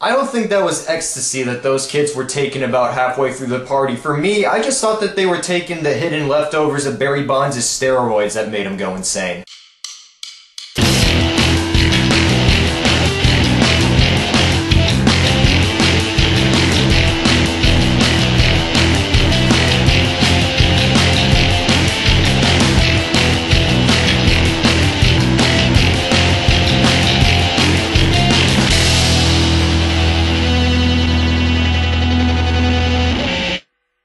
I don't think that was ecstasy that those kids were taking about halfway through the party. For me, I just thought that they were taking the hidden leftovers of Barry Bonds' steroids that made him go insane.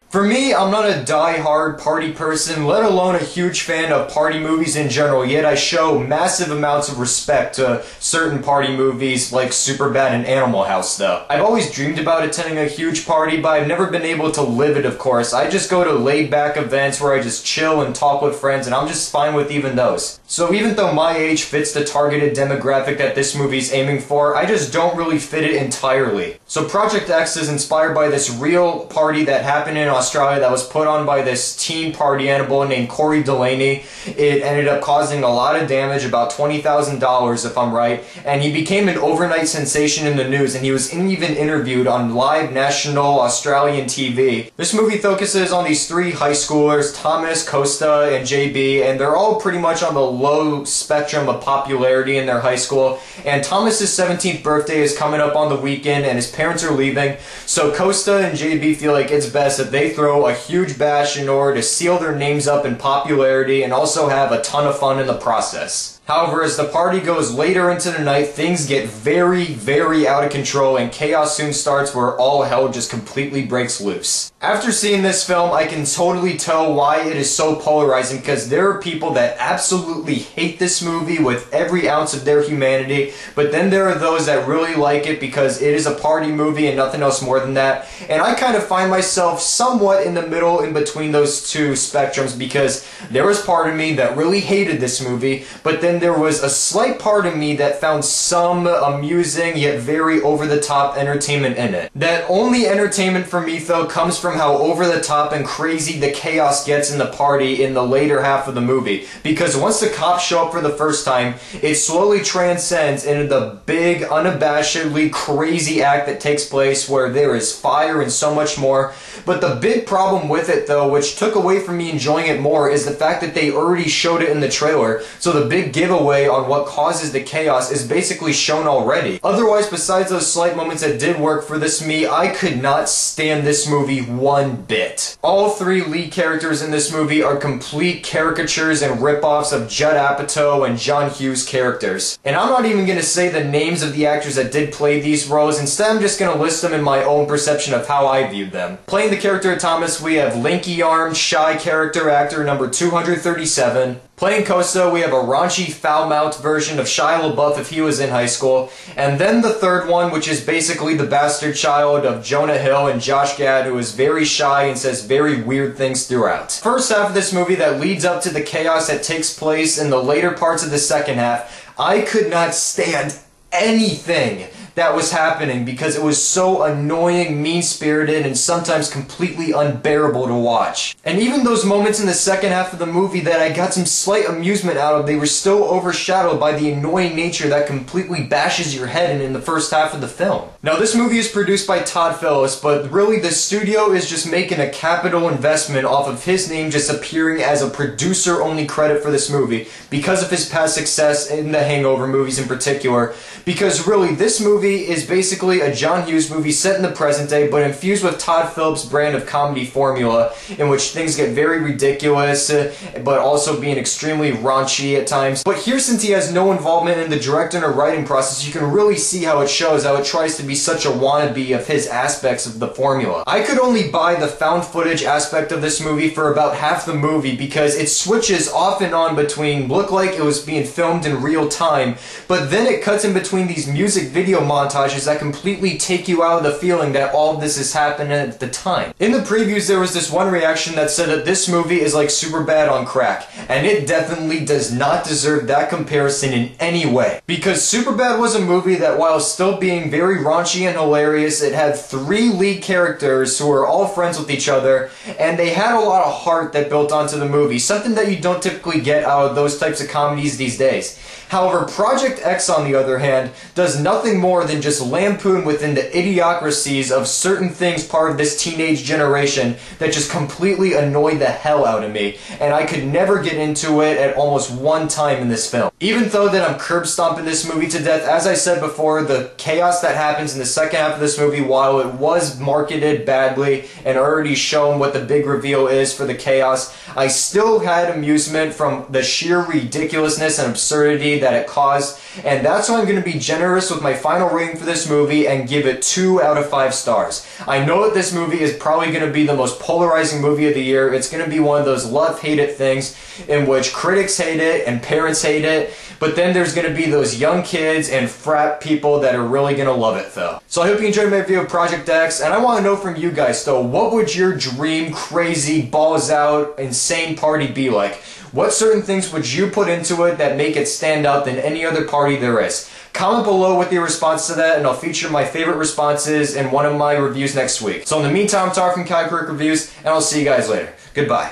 For me, I'm not a die-hard party person, let alone a huge fan of party movies in general, yet I show massive amounts of respect to certain party movies like Superbad and Animal House though. I've always dreamed about attending a huge party, but I've never been able to live it, of course. I just go to laid-back events where I just chill and talk with friends, and I'm just fine with even those. So even though my age fits the targeted demographic that this movie's aiming for, I just don't really fit it entirely. So Project X is inspired by this real party that happened in Australia that was put on by this teen party animal named Corey Delaney. It ended up causing a lot of damage, about $20,000 if I'm right, and he became an overnight sensation in the news, and he was even interviewed on live national Australian TV. This movie focuses on these three high schoolers, Thomas, Costa, and JB, and they're all pretty much on the low spectrum of popularity in their high school, and Thomas's 17th birthday is coming up on the weekend, and his parents are leaving, so Costa and JB feel like it's best that they throw a huge bash in order to seal their names up in popularity and also have a ton of fun in the process. However, as the party goes later into the night, things get very, very out of control and chaos soon starts where all hell just completely breaks loose. After seeing this film, I can totally tell why it is so polarizing, because there are people that absolutely hate this movie with every ounce of their humanity, but then there are those that really like it because it is a party movie and nothing else more than that. And I kind of find myself somewhat in the middle in between those two spectrums, because there was part of me that really hated this movie, but then there was a slight part of me that found some amusing yet very over-the-top entertainment in it. That only entertainment for me though comes from how over-the-top and crazy the chaos gets in the party in the later half of the movie. Because once the cops show up for the first time, it slowly transcends into the big, unabashedly crazy act that takes place where there is fire and so much more. But the big problem with it though, which took away from me enjoying it more, is the fact that they already showed it in the trailer, so the big giveaway on what causes the chaos is basically shown already. Otherwise, besides those slight moments that did work for this me, I could not stand this movie one bit. All three lead characters in this movie are complete caricatures and rip-offs of Judd Apatow and John Hughes characters. And I'm not even going to say the names of the actors that did play these roles, instead I'm just going to list them in my own perception of how I viewed them. Playing the character of Thomas, we have lanky-armed, shy character actor number 237. Playing Costa, we have a raunchy, foul-mouthed version of Shia LaBeouf if he was in high school. And then the third one, which is basically the bastard child of Jonah Hill and Josh Gad, who is very shy and says very weird things throughout. First half of this movie that leads up to the chaos that takes place in the later parts of the second half, I could not stand anything that was happening because it was so annoying, mean-spirited, and sometimes completely unbearable to watch. And even those moments in the second half of the movie that I got some slight amusement out of, they were still overshadowed by the annoying nature that completely bashes your head in the first half of the film. Now, this movie is produced by Todd Phillips, but really the studio is just making a capital investment off of his name just appearing as a producer-only credit for this movie because of his past success in the Hangover movies in particular. Because really, this movie is basically a John Hughes movie set in the present day, but infused with Todd Phillips' brand of comedy formula, in which things get very ridiculous, but also being extremely raunchy at times. But here, since he has no involvement in the directing or writing process, you can really see how it shows, how it tries to be such a wannabe of his aspects of the formula. I could only buy the found footage aspect of this movie for about half the movie, because it switches off and on between look like it was being filmed in real time, but then it cuts in between these music video montages that completely take you out of the feeling that all of this is happening at the time. In the previews, there was this one reaction that said that this movie is like Superbad on crack, and it definitely does not deserve that comparison in any way. Because Superbad was a movie that, while still being very raunchy and hilarious, it had three lead characters who were all friends with each other, and they had a lot of heart that built onto the movie, something that you don't typically get out of those types of comedies these days. However, Project X, on the other hand, does nothing more more than just lampoon within the idiocracies of certain things part of this teenage generation that just completely annoyed the hell out of me, and I could never get into it at almost one time in this film. Even though that I'm curb stomping this movie to death, as I said before, the chaos that happens in the second half of this movie, while it was marketed badly and already shown what the big reveal is for the chaos, I still had amusement from the sheer ridiculousness and absurdity that it caused, and that's why I'm going to be generous with my final rating for this movie and give it 2 out of 5 stars. I know that this movie is probably going to be the most polarizing movie of the year. It's going to be one of those love-hate it things in which critics hate it and parents hate it, but then there's going to be those young kids and frat people that are really going to love it though. So I hope you enjoyed my review of Project X, and I want to know from you guys though, what would your dream, crazy, balls out, insane party be like? What certain things would you put into it that make it stand out than any other party there is? Comment below with your response to that, and I'll feature my favorite responses in one of my reviews next week. So in the meantime, I'm Todd from CaliCritic Reviews, and I'll see you guys later. Goodbye.